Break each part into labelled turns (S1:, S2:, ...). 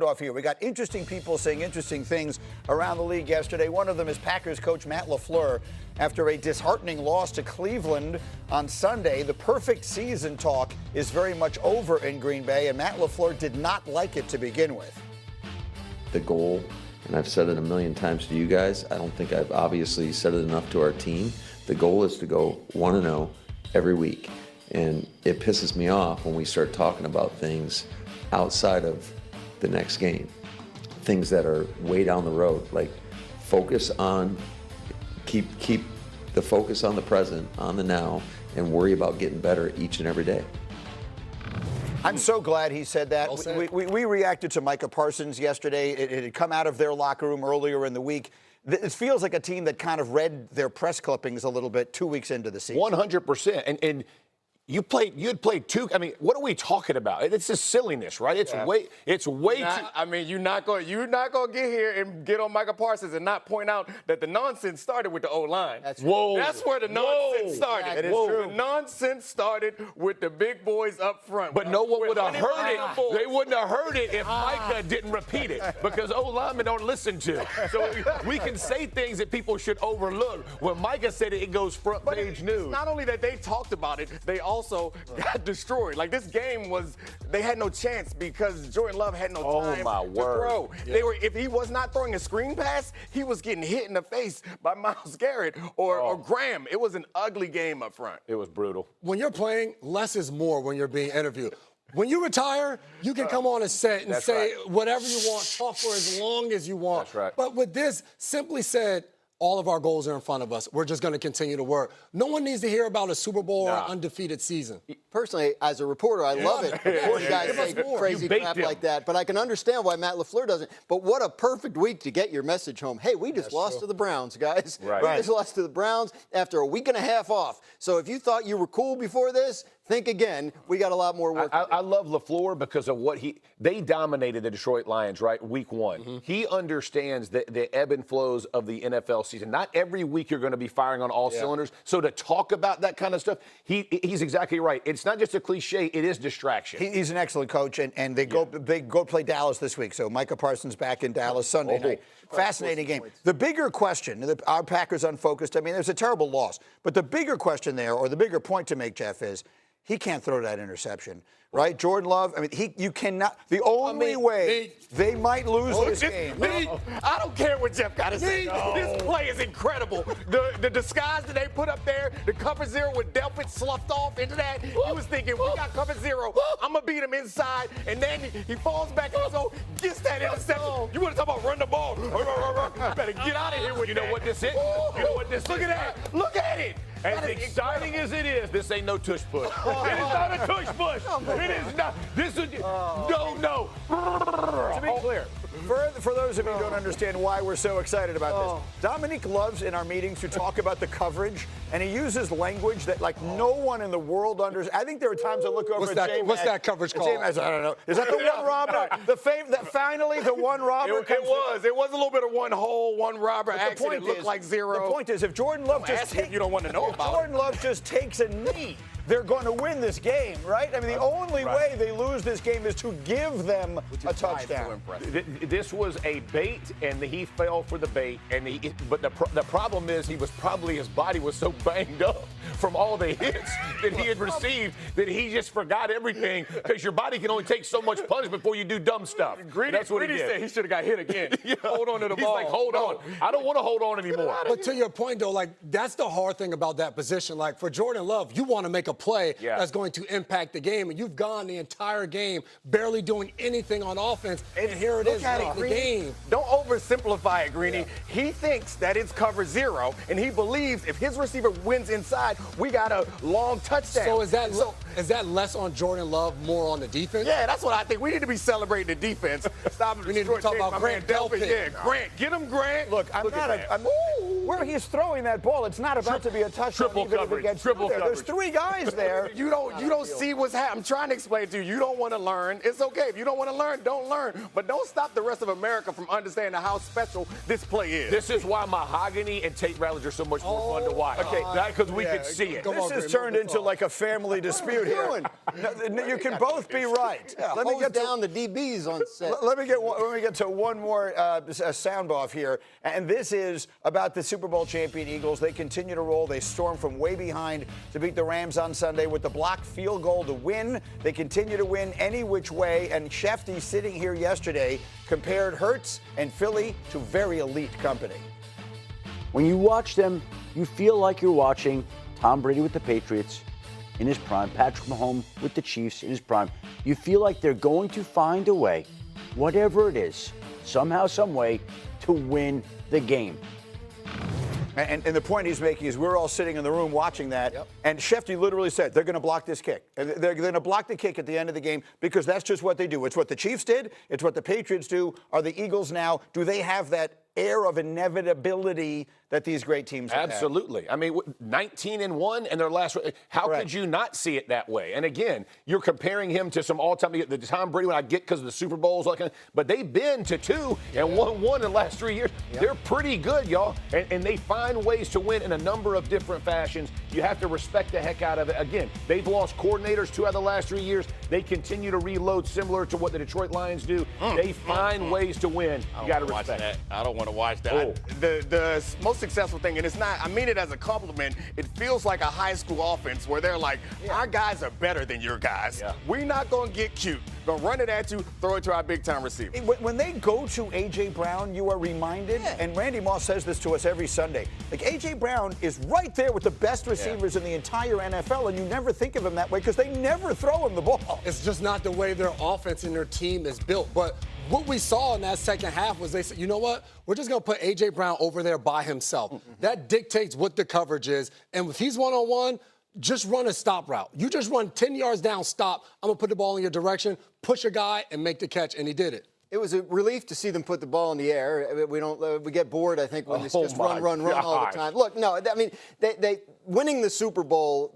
S1: Off here. We got interesting people saying interesting things around the league yesterday. One of them is Packers coach Matt LaFleur. After a disheartening loss to Cleveland on Sunday, the perfect season talk is very much over in Green Bay, and Matt LaFleur did not like it to begin with.
S2: The goal, and I've said it a million times to you guys, I don't think I've obviously said it enough to our team. The goal is to go 1-0 every week. And it pisses me off when we start talking about things outside of the next game, things that are way down the road. Like, focus on, keep the focus on the present, on the now, and worry about getting better each and every day.
S1: I'm so glad he said that. We reacted to Micah Parsons yesterday. It had come out of their locker room earlier in the week. It feels like a team that kind of read their press clippings a little bit 2 weeks into the season.
S3: 100%. And you'd played two. I mean, what are we talking about? It's just silliness, right? It's way too.
S4: I mean, you're not going to get here and get on Micah Parsons and not point out that the nonsense started with the O-line. That's where the nonsense started.
S1: It is true.
S4: The nonsense started with the big boys up front.
S3: But no one would have heard it. They wouldn't have heard it if Micah didn't repeat it, because O-linemen don't listen to. So we can say things that people should overlook. When Micah said it, it goes front page news.
S4: It's not only that they talked about it, they also got destroyed. Like, this game they had no chance because Jordan Love had no time to throw. Yeah. If he was not throwing a screen pass, he was getting hit in the face by Myles Garrett or Graham. It was an ugly game up front.
S3: It was brutal.
S5: When you're playing, less is more when you're being interviewed. When you retire, you can come on a set and say whatever you want, talk for as long as you want.
S3: That's right.
S5: But with this, simply said, all of our goals are in front of us. We're just going to continue to work. No one needs to hear about a Super Bowl or an undefeated season.
S6: Personally, as a reporter, I love it when guys say crazy crap like that. But I can understand why Matt LaFleur doesn't. But what a perfect week to get your message home. Hey, we just lost to the Browns, guys.
S3: Right.
S6: We just lost to the Browns after a week and a half off. So if you thought you were cool before this, think again. We got a lot more work to do.
S3: I love LaFleur because of what they dominated the Detroit Lions, right, week one. Mm-hmm. He understands the ebb and flows of the NFL season. Not every week you're going to be firing on all cylinders. So to talk about that kind of stuff, he's exactly right. It's not just a cliche, it is distraction.
S1: He's an excellent coach, and they go play Dallas this week. So Micah Parsons back in Dallas Sunday night. Fascinating game. The bigger question, our Packers unfocused, I mean, there's a terrible loss. But the bigger question there, or the bigger point to make, Jeff, is he can't throw that interception, right? Jordan Love, I mean, you cannot. The only way they might lose this game.
S4: I don't care what Jeff got to say. This play is incredible. The disguise that they put up there, the cover zero with Delpit sloughed off into that. He was thinking, we got cover zero. I'm going to beat him inside. And then he falls back in his zone, gets that interception. You want to talk about run the ball. You better get out of here with
S3: You know what this is? You know what this is?
S4: Look at that. Look at it.
S3: As exciting as it is, this ain't no tush push. It is not a tush push. It is not. This is no.
S1: To be clear, for those of you who don't understand why we're so excited about this, Dominique loves in our meetings to talk about the coverage, and he uses language that no one in the world understands. I think there are times I look over at J-Mac.
S5: What's that coverage called?
S1: I don't know. Is that the one robber? Finally, the one robber.
S4: It was a little bit of one hole, one robber action. It looked like zero.
S1: The point is, if Jordan Love
S4: you don't want to know about
S1: Jordan Love just takes a knee, they're going to win this game, right? I mean, the only way they lose this game is to give them a touchdown.
S3: This was a bait, and he fell for the bait. But the problem is his body was so banged up from all the hits that he had received that he just forgot everything, because your body can only take so much punishment before you do dumb stuff. That's what he did.
S4: Said he should have got hit again. Hold on to the ball.
S3: He's like, hold on. I don't want to hold on anymore.
S5: But to your point, though, that's the hard thing about that position. Like, for Jordan Love, you want to make a play that's going to impact the game, and you've gone the entire game barely doing anything on offense, and here it is late in the game.
S4: Don't oversimplify it, Greeny. He thinks that it's cover zero, and he believes if his receiver wins inside, we got a long touchdown.
S5: So is that less on Jordan Love, more on the defense?
S4: Yeah, that's what I think. We need to be celebrating the defense. Stop.
S5: We need to talk about Grant Delpit.
S4: Yeah, Grant. Get him, Grant.
S1: Look, I'm not where he's throwing that ball, it's not about to be a touchdown.
S3: Triple coverage. Triple coverage.
S1: There's 3 guys there.
S4: You don't see what's happening. I'm trying to explain to you. You don't want to learn. It's okay. If you don't want to learn, don't learn. But don't stop the rest of America from understanding how special this play is.
S3: This is why Mahogany and Tate Ratledge are so much more fun to watch. Okay, because we can see it.
S1: This has turned into like a family dispute here. You can both be right.
S6: Let me get down the DBs on set.
S1: Let me get to one more sound off here, and this is about the Super Bowl champion Eagles. They continue to roll. They storm from way behind to beat the Rams on Sunday with the blocked field goal to win. They continue to win any which way, and Shefty, sitting here yesterday, compared Hurts and Philly to very elite company.
S7: When you watch them, you feel like you're watching Tom Brady with the Patriots in his prime, Patrick Mahomes with the Chiefs in his prime. You feel like they're going to find a way, whatever it is, somehow, some way, to win the game.
S1: And the point he's making is we're all sitting in the room watching that, and Shefty literally said they're going to block this kick. And they're going to block the kick at the end of the game because that's just what they do. It's what the Chiefs did. It's what the Patriots do. Are the Eagles now, do they have that air of inevitability that these great teams have?
S3: Absolutely. I mean, 19-1 in their last. How could you not see it that way? And again, you're comparing him to some all-time. The Tom Brady one I get because of the Super Bowls, but they've been to 2 and won 1 in the last 3 years. They're pretty good, y'all, and they find ways to win in a number of different fashions. You have to respect the heck out of it. Again, they've lost coordinators 2 out of the last 3 years. They continue to reload, similar to what the Detroit Lions do. They find ways to win. You got to respect that.
S4: I don't want to watch that. The most successful thing, and it's not, I mean it as a compliment, it feels like a high school offense where they're like, our guys are better than your guys. We're not going to get cute. Going to run it at you, throw it to our big-time receiver.
S1: When they go to A.J. Brown, you are reminded, and Randy Moss says this to us every Sunday, like A.J. Brown is right there with the best receivers in the entire NFL, and you never think of him that way because they never throw him the ball.
S5: It's just not the way their offense and their team is built. But what we saw in that second half was they said, you know what? We're just going to put A.J. Brown over there by himself. That dictates what the coverage is. And if he's one-on-one, just run a stop route. You just run 10 yards down, stop. I'm going to put the ball in your direction, push a guy, and make the catch. And he did it. It
S6: was a relief to see them put the ball in the air. We get bored, I think, when it's just run all the time. Look, no, I mean, they winning the Super Bowl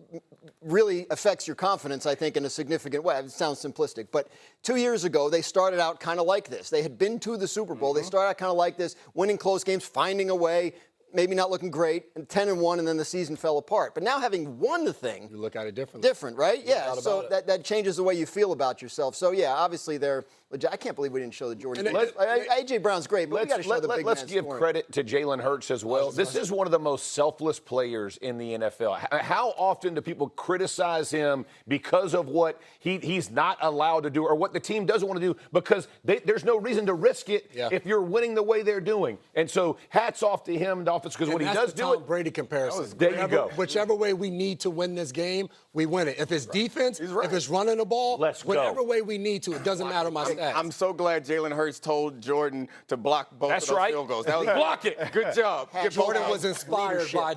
S6: really affects your confidence, I think, in a significant way. It sounds simplistic, but 2 years ago, they started out kind of like this. They had been to the Super Bowl. They started out kind of like this, winning close games, finding a way, maybe not looking great, and 10-1, and then the season fell apart. But now having won the thing,
S5: you look at it differently.
S6: Different, right? Yeah. So that changes the way you feel about yourself. So yeah, obviously they're. I can't believe we didn't show the Jordan. A.J. Brown's great, but we got to show the big man
S3: Let's give credit to Jalen Hurts as well. This is one of the most selfless players in the NFL. How often do people criticize him because of what he's not allowed to do or what the team doesn't want to do because there's no reason to risk it if you're winning the way they're doing. And so hats off to him, the offense, because when he does do it.
S5: Brady comparison.
S3: There you go.
S5: Whichever way we need to win this game, we win it. If it's defense, if it's running the ball, whatever way we need to, it doesn't matter my stats.
S4: I'm so glad Jalen Hurts told Jordan to block both of those field goals. That was
S3: block it.
S4: Good job.
S5: Jordan was inspired by.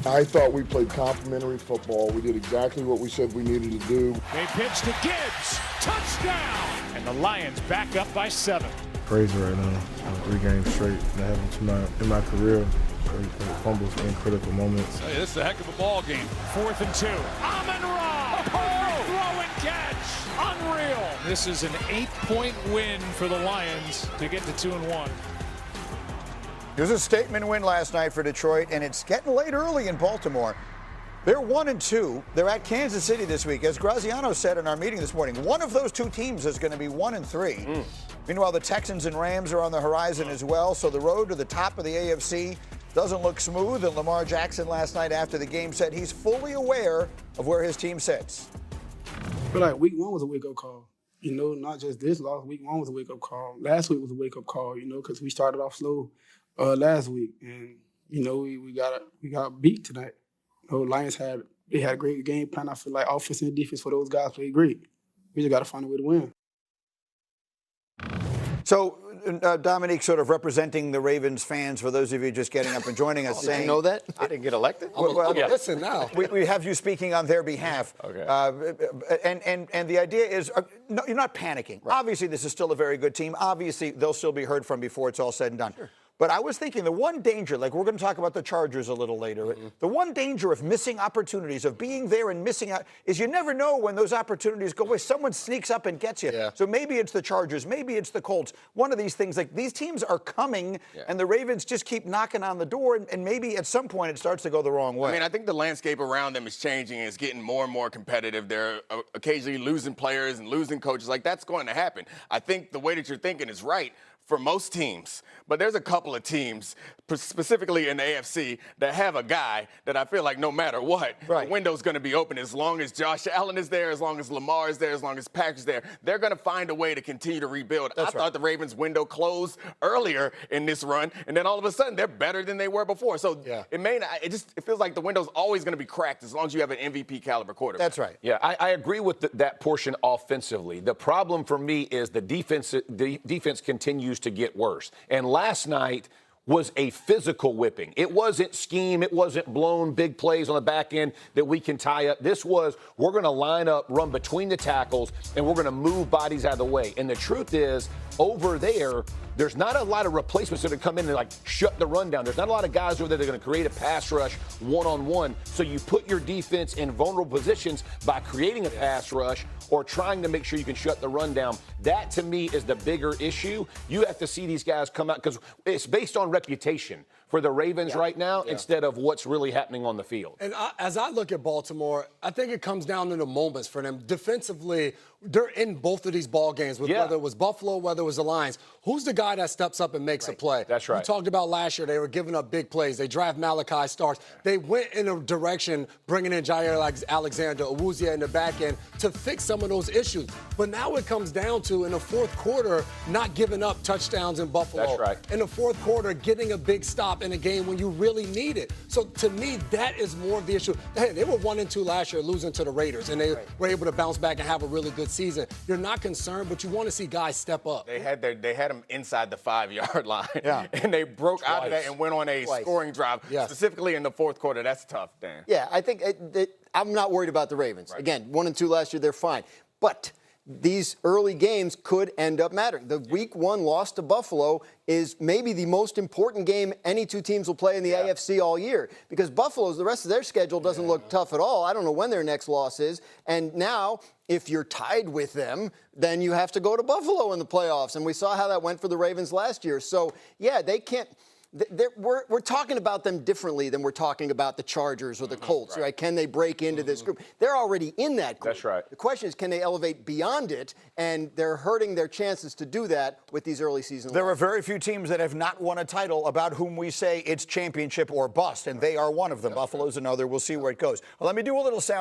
S8: I thought we played complimentary football. We did exactly what we said we needed to do.
S9: They pitch to Gibbs. Touchdown! And the Lions back up by 7.
S8: Crazy right now. 3 games straight that happened in my career. Fumbles in critical moments.
S9: Hey, this is a heck of a ball game. 4th and 2. Amon-Ra! Throw and catch! Unreal! This is an 8-point win for the Lions to get to 2-1.
S1: It was a statement win last night for Detroit, and it's getting late early in Baltimore. They're 1-2. They're at Kansas City this week. As Graziano said in our meeting this morning, one of those 2 teams is going to be 1-3. Meanwhile, the Texans and Rams are on the horizon as well, so the road to the top of the AFC doesn't look smooth, and Lamar Jackson last night after the game said he's fully aware of where his team sits.
S10: I feel like week 1 was a wake-up call. You know, not just this loss. Week 1 was a wake-up call. Last week was a wake-up call, you know, because we started off slow last week. And, you know, we got beat tonight. You know, Lions had a great game plan. I feel like offense and defense for those guys played great. We just got to find a way to win.
S1: So, Dominique, sort of representing the Ravens fans, for those of you just getting up and joining us, saying,
S6: you know that?
S4: I didn't get elected.
S5: Listen now.
S1: We have you speaking on their behalf.
S3: Okay.
S1: And the idea is, no, you're not panicking. Right. Obviously, this is still a very good team. Obviously, they'll still be heard from before it's all said and done. Sure. But I was thinking the one danger, like we're going to talk about the Chargers a little later, the one danger of missing opportunities, of being there and missing out, is you never know when those opportunities go away. Someone sneaks up and gets you.
S4: Yeah.
S1: So maybe it's the Chargers, maybe it's the Colts. One of these things, like these teams are coming, and the Ravens just keep knocking on the door, and maybe at some point it starts to go the wrong way.
S4: I mean, I think the landscape around them is changing. It's getting more and more competitive. They're occasionally losing players and losing coaches. Like, that's going to happen. I think the way that you're thinking is right for most teams, but there's a couple of teams, specifically in the AFC, that have a guy that I feel like no matter what, the window's going to be open as long as Josh Allen is there, as long as Lamar is there, as long as Patrick's there. They're going to find a way to continue to rebuild. I thought the Ravens' window closed earlier in this run, and then all of a sudden they're better than they were before. So it may not. It feels like the window's always going to be cracked as long as you have an MVP caliber quarterback.
S1: That's right.
S3: Yeah, I agree with that portion offensively. The problem for me is the defense continues to get worse. And last night was a physical whipping. It wasn't scheme. It wasn't blown big plays on the back end that we can tie up. This was, we're going to line up, run between the tackles, and we're going to move bodies out of the way. And the truth is, over there's not a lot of replacements that are come in and like shut the run down. There's not a lot of guys over there that are going to create a pass rush one-on-one. So you put your defense in vulnerable positions by creating a pass rush or trying to make sure you can shut the run down. That, to me, is the bigger issue. You have to see these guys come out because it's based on reputation for the Ravens right now instead of what's really happening on the field.
S5: And as I look at Baltimore, I think it comes down to the moments for them. Defensively, they're in both of these ball games, whether it was Buffalo, whether it was the Lions. Who's the guy that steps up and makes a play?
S3: That's right.
S5: We talked about last year, they were giving up big plays. They draft Malachi Starks. They went in a direction, bringing in Jair Alexander, Awuzie in the back end to fix some of those issues. But now it comes down to, in the fourth quarter, not giving up touchdowns in Buffalo.
S3: That's right.
S5: In the fourth quarter, getting a big stop in a game when you really need it. So to me, that is more of the issue. Hey, they were 1-2 last year, losing to the Raiders, and they were able to bounce back and have a really good season. You're not concerned, but you want to see guys step up.
S4: They had them inside the 5-yard line, and they broke out of that and went on a scoring drive, specifically in the fourth quarter. That's tough, Dan.
S6: Yeah, I think I'm not worried about the Ravens. Again, 1-2 last year, they're fine. But these early games could end up mattering. The Week 1 loss to Buffalo is maybe the most important game any two teams will play in the AFC all year, because Buffalo's, the rest of their schedule doesn't look tough at all. I don't know when their next loss is. And now, if you're tied with them, then you have to go to Buffalo in the playoffs. And we saw how that went for the Ravens last year. So, yeah, they can't. We're talking about them differently than we're talking about the Chargers or the Colts, right? Can they break into this group? They're already in that group.
S3: That's right.
S6: The question is, can they elevate beyond it? And they're hurting their chances to do that with these early season
S1: There are very few teams that have not won a title about whom we say it's championship or bust, and they are one of them. Buffalo's another. We'll see where it goes. Well, let me do a little sound.